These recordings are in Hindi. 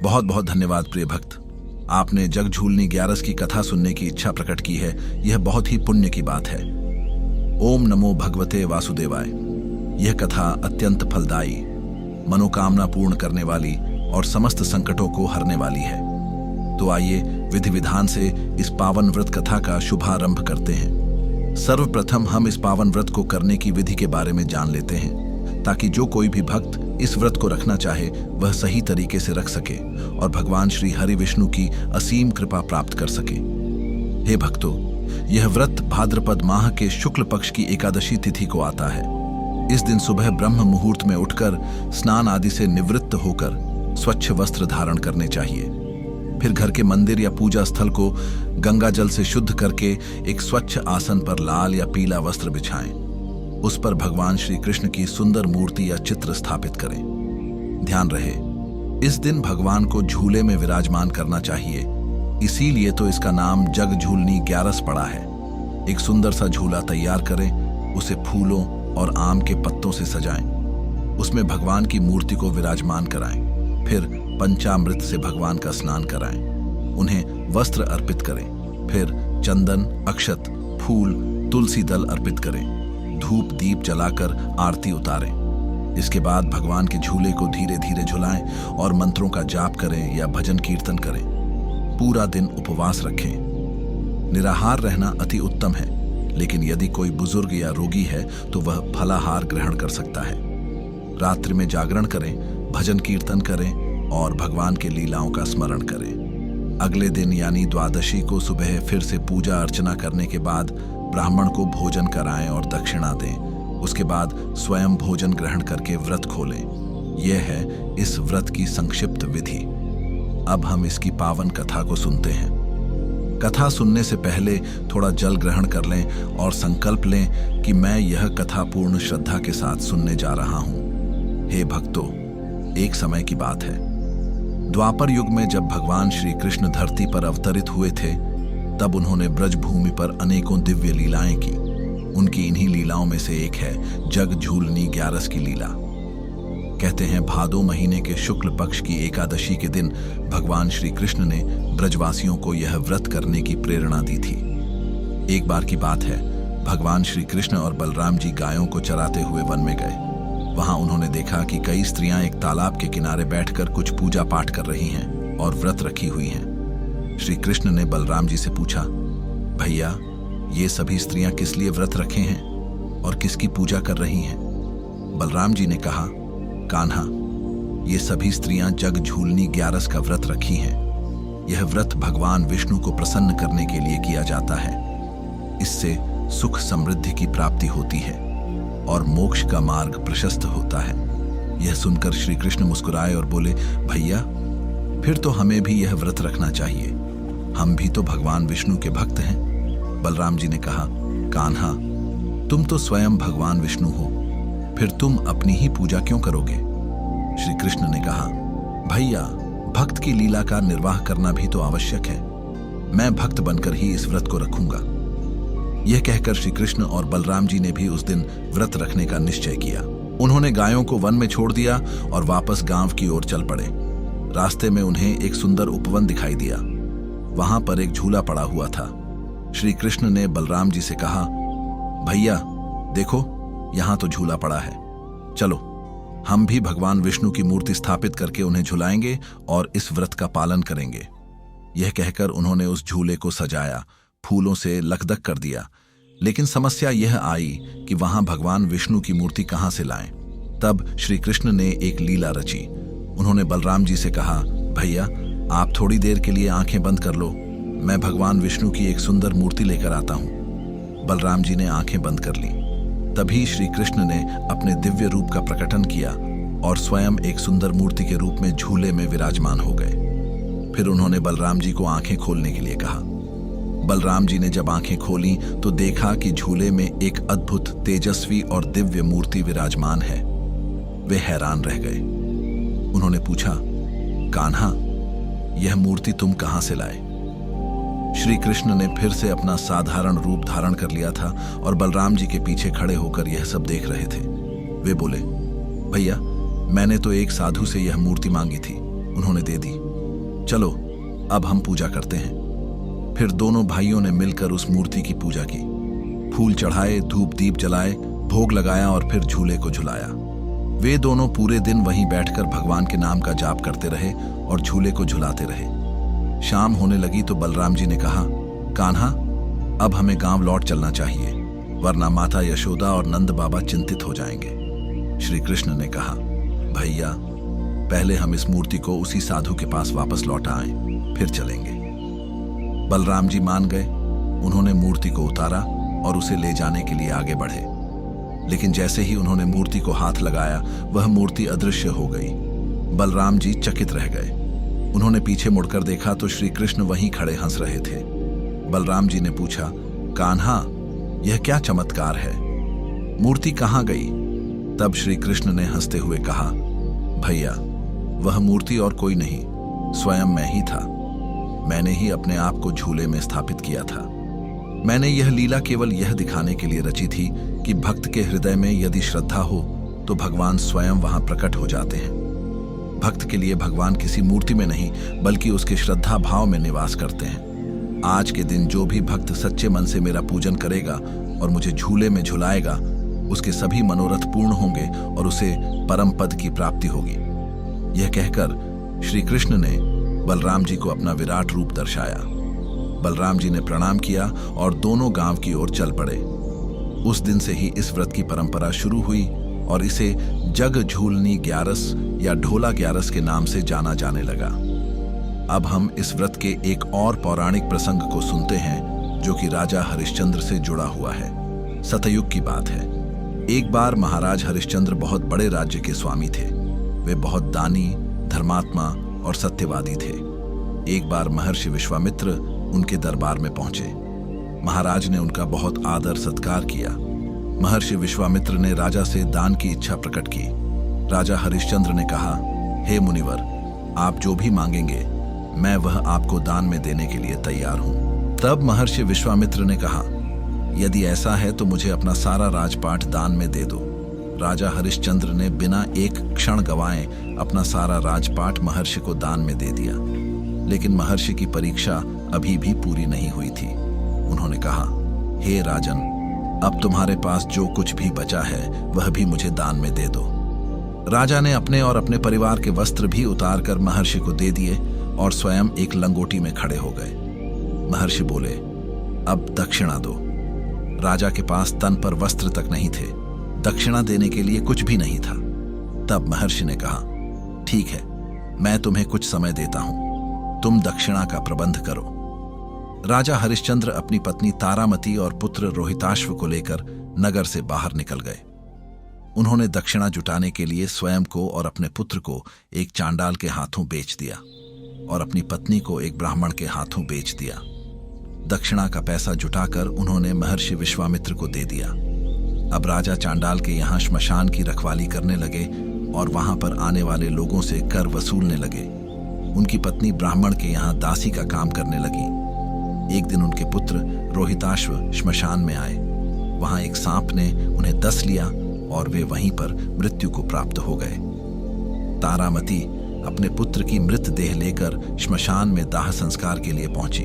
बहुत बहुत धन्यवाद प्रिय भक्त। आपने जग झूलनी ग्यारस की कथा सुनने की इच्छा प्रकट की है, यह बहुत ही पुण्य की बात है। ओम नमो भगवते वासुदेवाय। यह कथा अत्यंत फलदायी, मनोकामना पूर्ण करने वाली और समस्त संकटों को हरने वाली है। तो आइए विधि विधान से इस पावन व्रत कथा का शुभारंभ करते हैं। सर्वप्रथम हम इस पावन व्रत को करने की विधि के बारे में जान लेते हैं, ताकि जो कोई भी भक्त इस व्रत को रखना चाहे वह सही तरीके से रख सके और भगवान श्री हरि विष्णु की असीम कृपा प्राप्त कर सके। हे भक्तों, यह व्रत भाद्रपद माह के शुक्ल पक्ष की एकादशी तिथि को आता है। इस दिन सुबह ब्रह्म मुहूर्त में उठकर स्नान आदि से निवृत्त होकर स्वच्छ वस्त्र धारण करने चाहिए। फिर घर के मंदिर या पूजा स्थल को गंगा जल से शुद्ध करके एक स्वच्छ आसन पर लाल या पीला वस्त्र बिछाएं। उस पर भगवान श्री कृष्ण की सुंदर मूर्ति या चित्र स्थापित करें। ध्यान रहे, इस दिन भगवान को झूले में विराजमान करना चाहिए, इसीलिए तो इसका नाम जग झूलनी ग्यारस पड़ा है। एक सुंदर सा झूला तैयार करें, उसे फूलों और आम के पत्तों से सजाएं। उसमें भगवान की मूर्ति को विराजमान कराएं। फिर पंचामृत से भगवान का स्नान कराएं। उन्हें वस्त्र अर्पित करें। फिर चंदन, अक्षत, फूल, तुलसी दल अर्पित करें। धूप दीप जलाकर आरती उतारें। इसके बाद भगवान के झूले को धीरे धीरे झुलाएं और मंत्रों का जाप करें या भजन कीर्तन करें। पूरा दिन उपवास रखें। निराहार रहना अति उत्तम है, लेकिन यदि कोई बुजुर्ग या रोगी है तो वह फलाहार ग्रहण कर सकता है। रात्रि में जागरण करें, भजन कीर्तन करें और भगवान के लीलाओं का स्मरण करें। अगले दिन यानी द्वादशी को सुबह फिर से पूजा अर्चना करने के बाद ब्राह्मण को भोजन कराएं और दक्षिणा दें। उसके बाद स्वयं भोजन ग्रहण करके व्रत खोलें। यह है इस व्रत की संक्षिप्त विधि। अब हम इसकी पावन कथा को सुनते हैं। कथा सुनने से पहले थोड़ा जल ग्रहण कर लें और संकल्प लें कि मैं यह कथा पूर्ण श्रद्धा के साथ सुनने जा रहा हूं। हे भक्तों, एक समय की बात है। द्वापर युग में जब भगवान श्री कृष्ण धरती पर अवतरित हुए थे, तब उन्होंने ब्रज भूमि पर अनेकों दिव्य लीलाएं की। उनकी इन्हीं लीलाओं में से एक है जग झूलनी ग्यारस की लीला। कहते हैं भादो महीने के शुक्ल पक्ष की एकादशी के दिन भगवान श्री कृष्ण ने ब्रजवासियों को यह व्रत करने की प्रेरणा दी थी। एक बार की बात है, भगवान श्री कृष्ण और बलराम जी गायों को चराते हुए वन में गए। वहां उन्होंने देखा कि कई स्त्रियां एक तालाब के किनारे बैठकर कुछ पूजा पाठ कर रही हैं और व्रत रखी हुई हैं। श्री कृष्ण ने बलराम जी से पूछा, भैया, ये सभी स्त्रियां किस लिए व्रत रखे हैं और किसकी पूजा कर रही हैं? बलराम जी ने कहा, कान्हा, ये सभी स्त्रियां जग झूलनी ग्यारस का व्रत रखी हैं। यह व्रत भगवान विष्णु को प्रसन्न करने के लिए किया जाता है। इससे सुख समृद्धि की प्राप्ति होती है और मोक्ष का मार्ग प्रशस्त होता है। यह सुनकर श्री कृष्ण मुस्कुराए और बोले, भैया, फिर तो हमें भी यह व्रत रखना चाहिए। हम भी तो भगवान विष्णु के भक्त हैं। बलराम जी ने कहा, कान्हा, तुम तो स्वयं भगवान विष्णु हो, फिर तुम अपनी ही पूजा क्यों करोगे? श्री कृष्ण ने कहा, भैया, भक्त की लीला का निर्वाह करना भी तो आवश्यक है। मैं भक्त बनकर ही इस व्रत को रखूंगा। यह कहकर श्री कृष्ण और बलराम जी ने भी उस दिन व्रत रखने का निश्चय किया। उन्होंने गायों को वन में छोड़ दिया और वापस गांव की ओर चल पड़े। रास्ते में उन्हें एक सुंदर उपवन दिखाई दिया। वहां पर एक झूला पड़ा हुआ था। श्री कृष्ण ने बलराम जी से कहा, भैया देखो, यहां तो झूला पड़ा है। चलो, हम भी भगवान विष्णु की मूर्ति स्थापित करके उन्हें झुलाएंगे और इस व्रत का पालन करेंगे। यह कहकर उन्होंने उस झूले को सजाया, फूलों से लकदक कर दिया। लेकिन समस्या यह आई कि वहां भगवान विष्णु की मूर्ति कहां से लाएं। तब श्री कृष्ण ने एक लीला रची। उन्होंने बलराम जी से कहा, भैया, आप थोड़ी देर के लिए आंखें बंद कर लो, मैं भगवान विष्णु की एक सुंदर मूर्ति लेकर आता हूं। बलराम जी ने आंखें बंद कर ली। तभी श्री कृष्ण ने अपने दिव्य रूप का प्रकटन किया और स्वयं एक सुंदर मूर्ति के रूप में झूले में विराजमान हो गए। फिर उन्होंने बलराम जी को आंखें खोलने के लिए कहा। बलराम जी ने जब आंखें खोली तो देखा कि झूले में एक अद्भुत, तेजस्वी और दिव्य मूर्ति विराजमान है। वे हैरान रह गए। उन्होंने पूछा, कान्हा, यह मूर्ति तुम कहां से लाए? श्री कृष्ण ने फिर से अपना साधारण रूप धारण कर लिया था और बलराम जी के पीछे खड़े होकर यह सब देख रहे थे। वे बोले, भैया, मैंने तो एक साधु से यह मूर्ति मांगी थी, उन्होंने दे दी। चलो अब हम पूजा करते हैं। फिर दोनों भाइयों ने मिलकर उस मूर्ति की पूजा की। फूल चढ़ाए, धूप दीप जलाए, भोग लगाया और फिर झूले को झुलाया। वे दोनों पूरे दिन वहीं बैठकर भगवान के नाम का जाप करते रहे और झूले को झुलाते रहे। शाम होने लगी तो बलराम जी ने कहा, कान्हा, अब हमें गांव लौट चलना चाहिए, वरना माता यशोदा और नंद बाबा चिंतित हो जाएंगे। श्री कृष्ण ने कहा, भैया, पहले हम इस मूर्ति को उसी साधु के पास वापस लौटा आएं, फिर चलेंगे। बलराम जी मान गए। उन्होंने मूर्ति को उतारा और उसे ले जाने के लिए आगे बढ़े, लेकिन जैसे ही उन्होंने मूर्ति को हाथ लगाया, वह मूर्ति अदृश्य हो गई। बलराम जी चकित रह गए। उन्होंने पीछे मुड़कर देखा तो श्री कृष्ण वहीं खड़े हंस रहे थे। बलराम जी ने पूछा, कान्हा, यह क्या चमत्कार है? मूर्ति कहाँ गई? तब श्री कृष्ण ने हंसते हुए कहा, भैया, वह मूर्ति और कोई नहीं, स्वयं मैं ही था। मैंने ही अपने आप को झूले में स्थापित किया था। मैंने यह लीला केवल यह दिखाने के लिए रची थी कि भक्त के हृदय में यदि श्रद्धा हो तो भगवान स्वयं वहां प्रकट हो जाते हैं। भक्त के लिए भगवान किसी मूर्ति में नहीं, बल्कि उसके श्रद्धा भाव में निवास करते हैं। आज के दिन जो भी भक्त सच्चे मन से मेरा पूजन करेगा और मुझे झूले में झुलाएगा, उसके सभी मनोरथ पूर्ण होंगे और उसे परम पद की प्राप्ति होगी। यह कहकर श्री कृष्ण ने बलराम जी को अपना विराट रूप दर्शाया। बलराम जी ने प्रणाम किया और दोनों गांव की ओर चल पड़े। उस दिन से ही इस व्रत की परंपरा शुरू हुई और इसे जग झूलनी ग्यारस या ढोला ग्यारस के नाम से जाना जाने लगा। अब हम इस व्रत के एक और पौराणिक प्रसंग को सुनते हैं, जो कि राजा हरिश्चंद्र से जुड़ा हुआ है। सतयुग की बात है। एक बार महाराज हरिश्चंद्र बहुत बड़े राज्य के स्वामी थे। वे बहुत दानी, धर्मात्मा और सत्यवादी थे। एक बार महर्षि विश्वामित्र उनके दरबार में पहुंचे। महाराज ने उनका बहुत आदर सत्कार किया। महर्षि विश्वामित्र ने राजा से दान की इच्छा प्रकट की। राजा हरिश्चंद्र ने कहा, हे मुनिवर, आप जो भी मांगेंगे मैं वह आपको दान में देने के लिए तैयार हूं। तब महर्षि विश्वामित्र ने कहा, यदि ऐसा है तो मुझे अपना सारा राजपाट दान में दे दो। राजा हरिश्चंद्र ने बिना एक क्षण गवाए अपना सारा राजपाट महर्षि को दान में दे दिया। लेकिन महर्षि की परीक्षा अभी भी पूरी नहीं हुई थी। उन्होंने कहा, हे राजन, अब तुम्हारे पास जो कुछ भी बचा है वह भी मुझे दान में दे दो। राजा ने अपने और अपने परिवार के वस्त्र भी उतार कर महर्षि को दे दिए और स्वयं एक लंगोटी में खड़े हो गए। महर्षि बोले, अब दक्षिणा दो। राजा के पास तन पर वस्त्र तक नहीं थे, दक्षिणा देने के लिए कुछ भी नहीं था। तब महर्षि ने कहा, ठीक है, मैं तुम्हें कुछ समय देता हूं, तुम दक्षिणा का प्रबंध करो। राजा हरिश्चंद्र अपनी पत्नी तारामती और पुत्र रोहिताश्व को लेकर नगर से बाहर निकल गए। उन्होंने दक्षिणा जुटाने के लिए स्वयं को और अपने पुत्र को एक चांडाल के हाथों बेच दिया और अपनी पत्नी को एक ब्राह्मण के हाथों बेच दिया। दक्षिणा का पैसा जुटाकर उन्होंने महर्षि विश्वामित्र को दे दिया। अब राजा चांडाल के यहाँ श्मशान की रखवाली करने लगे और वहां पर आने वाले लोगों से कर वसूलने लगे। उनकी पत्नी ब्राह्मण के यहाँ दासी का काम करने लगी। एक दिन उनके पुत्र रोहिताश्व श्मशान में आए। वहां एक सांप ने उन्हें डस लिया और वे वहीं पर मृत्यु को प्राप्त हो गए। तारामती अपने पुत्र की मृत देह लेकर श्मशान में दाह संस्कार के लिए पहुंची।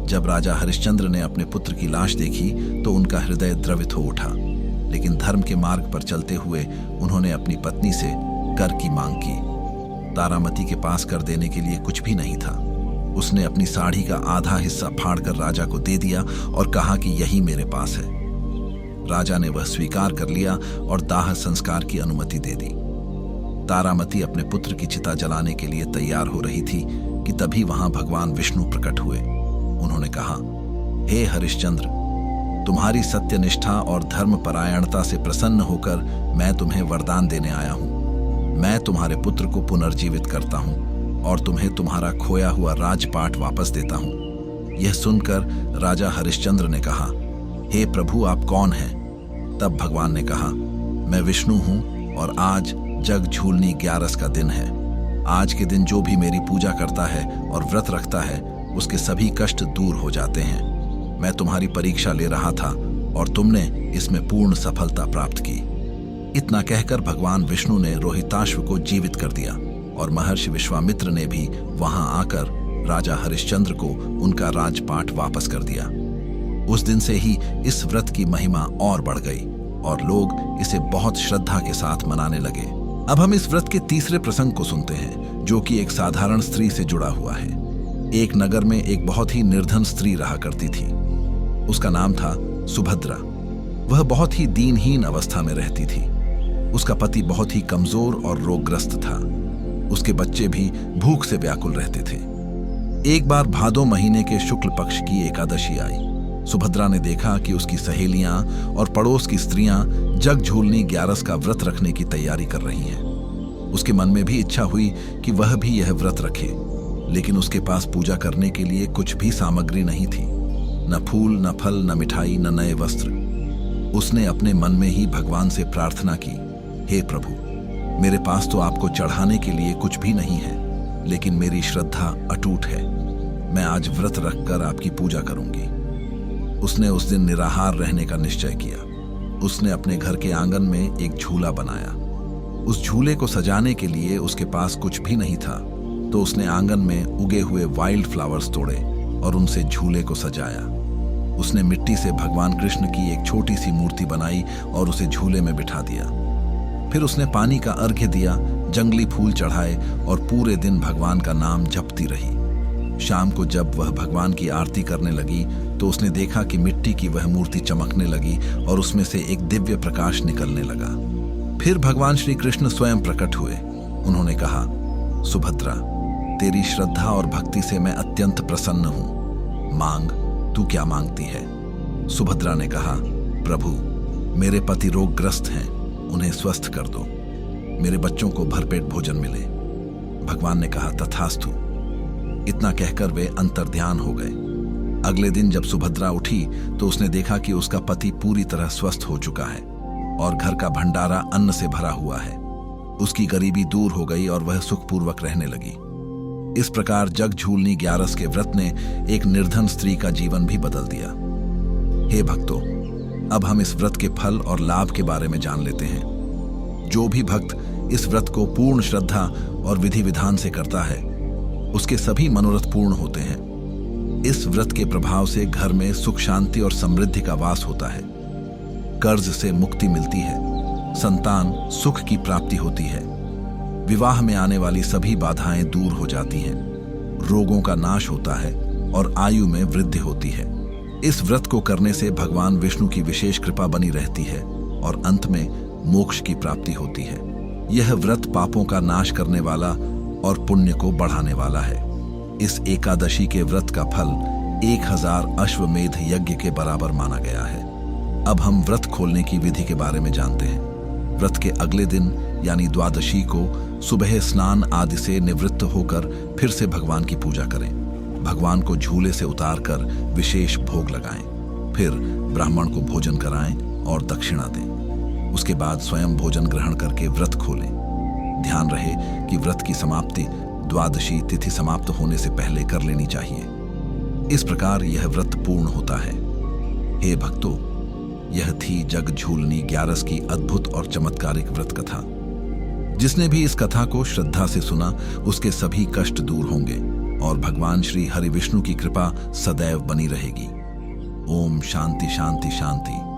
जब राजा हरिश्चंद्र ने अपने पुत्र की लाश देखी तो उनका हृदय द्रवित हो उठा, लेकिन धर्म के मार्ग पर चलते हुए उन्होंने अपनी पत्नी से कर की मांग की। तारामती के पास कर देने के लिए कुछ भी नहीं था। उसने अपनी साड़ी का आधा हिस्सा फाड़कर राजा को दे दिया और कहा कि यही मेरे पास है। राजा ने वह स्वीकार कर लिया और दाह संस्कार की अनुमति दे दी। तारामती अपने पुत्र की चिता जलाने के लिए तैयार हो रही थी कि तभी वहां भगवान विष्णु प्रकट हुए। उन्होंने कहा, हे हरिश्चंद्र, तुम्हारी सत्यनिष्ठा और धर्मपरायणता से प्रसन्न होकर मैं तुम्हें वरदान देने आया हूं। मैं तुम्हारे पुत्र को पुनर्जीवित करता हूं और तुम्हें तुम्हारा खोया हुआ राजपाट वापस देता हूं। यह सुनकर राजा हरिश्चंद्र ने कहा, हे प्रभु, आप कौन हैं? तब भगवान ने कहा, मैं विष्णु हूं और आज जग झूलनी ग्यारस का दिन है। आज के दिन जो भी मेरी पूजा करता है और व्रत रखता है उसके सभी कष्ट दूर हो जाते हैं। मैं तुम्हारी परीक्षा ले रहा था और तुमने इसमें पूर्ण सफलता प्राप्त की। इतना कहकर भगवान विष्णु ने रोहिताश्व को जीवित कर दिया और महर्षि विश्वामित्र ने भी वहां आकर राजा हरिश्चंद्र को उनका राजपाट वापस कर दिया। उस दिन से ही इस व्रत की महिमा और बढ़ गई और लोग इसे बहुत श्रद्धा के साथ मनाने लगे। अब हम इस व्रत के तीसरे प्रसंग को सुनते हैं, जो कि एक साधारण स्त्री से जुड़ा हुआ है। एक नगर में एक बहुत ही निर्धन स्त्री रहा करती थी। उसका नाम था सुभद्रा। वह बहुत ही दीनहीन अवस्था में रहती थी। उसका पति बहुत ही कमजोर और रोगग्रस्त था। उसके बच्चे भी भूख से व्याकुल रहते थे। एक बार भादो महीने के शुक्ल पक्ष की एकादशी आई। सुभद्रा ने देखा कि उसकी सहेलियां और पड़ोस की स्त्रियां जग झूलनी ग्यारस का व्रत रखने की तैयारी कर रही हैं। उसके मन में भी इच्छा हुई कि वह भी यह व्रत रखे, लेकिन उसके पास पूजा करने के लिए कुछ भी सामग्री नहीं थी। न फूल, न फल, न मिठाई, न नए वस्त्र। उसने अपने मन में ही भगवान से प्रार्थना की, हे प्रभु, मेरे पास तो आपको चढ़ाने के लिए कुछ भी नहीं है, लेकिन मेरी श्रद्धा अटूट है। मैं आज व्रत रखकर आपकी पूजा करूंगी। उसने उस दिन निराहार रहने का निश्चय किया। उसने अपने घर के आंगन में एक झूला बनाया। उस झूले को सजाने के लिए उसके पास कुछ भी नहीं था, तो उसने आंगन में उगे हुए वाइल्ड फ्लावर्स तोड़े और उनसे झूले को सजाया। उसने मिट्टी से भगवान कृष्ण की एक छोटी सी मूर्ति बनाई और उसे झूले में बिठा दिया। फिर उसने पानी का अर्घ्य दिया, जंगली फूल चढ़ाए और पूरे दिन भगवान का नाम जपती रही। शाम को जब वह भगवान की आरती करने लगी तो उसने देखा कि मिट्टी की वह मूर्ति चमकने लगी और उसमें से एक दिव्य प्रकाश निकलने लगा। फिर भगवान श्री कृष्ण स्वयं प्रकट हुए। उन्होंने कहा, सुभद्रा, तेरी श्रद्धा और भक्ति से मैं अत्यंत प्रसन्न हूं। मांग, तू क्या मांगती है? सुभद्रा ने कहा, प्रभु, मेरे पति रोगग्रस्त हैं, उन्हें स्वस्थ कर दो। मेरे बच्चों को भरपेट भोजन मिले। भगवान ने कहा, तथास्तु। इतना कहकर वे अंतर्ध्यान हो गए। अगले दिन जब सुभद्रा उठी तो उसने देखा कि उसका पति पूरी तरह स्वस्थ हो चुका है और घर का भंडारा अन्न से भरा हुआ है। उसकी गरीबी दूर हो गई और वह सुखपूर्वक रहने लगी। इस प्रकार जग झूलनी ग्यारस के व्रत ने एक निर्धन स्त्री का जीवन भी बदल दिया। हे भक्तों, अब हम इस व्रत के फल और लाभ के बारे में जान लेते हैं। जो भी भक्त इस व्रत को पूर्ण श्रद्धा और विधि विधान से करता है, उसके सभी मनोरथ पूर्ण होते हैं। इस व्रत के प्रभाव से घर में सुख, शांति और समृद्धि का वास होता है। कर्ज से मुक्ति मिलती है, संतान सुख की प्राप्ति होती है, विवाह में आने वाली सभी बाधाएं दूर हो जाती हैं, रोगों का नाश होता है और आयु में वृद्धि होती है। इस व्रत को करने से भगवान विष्णु की विशेष कृपा बनी रहती है और अंत में मोक्ष की प्राप्ति होती है। यह व्रत पापों का नाश करने वाला और पुण्य को बढ़ाने वाला है। इस एकादशी के व्रत का फल 1000 अश्वमेध यज्ञ के बराबर माना गया है। अब हम व्रत खोलने की विधि के बारे में जानते हैं। व्रत के अगले दिन यानी द्वादशी को सुबह स्नान आदि से निवृत्त होकर फिर से भगवान की पूजा करें। भगवान को झूले से उतारकर विशेष भोग लगाएं। फिर ब्राह्मण को भोजन कराएं और दक्षिणा दें। उसके बाद स्वयं भोजन ग्रहण करके व्रत खोलें। ध्यान रहे कि व्रत की समाप्ति द्वादशी तिथि समाप्त होने से पहले कर लेनी चाहिए। इस प्रकार यह व्रत पूर्ण होता है। हे भक्तों, यह थी जग झूलनी ग्यारस की अद्भुत और चमत्कारिक व्रत कथा। जिसने भी इस कथा को श्रद्धा से सुना, उसके सभी कष्ट दूर होंगे और भगवान श्री हरि विष्णु की कृपा सदैव बनी रहेगी। ओम शांति शांति शांति।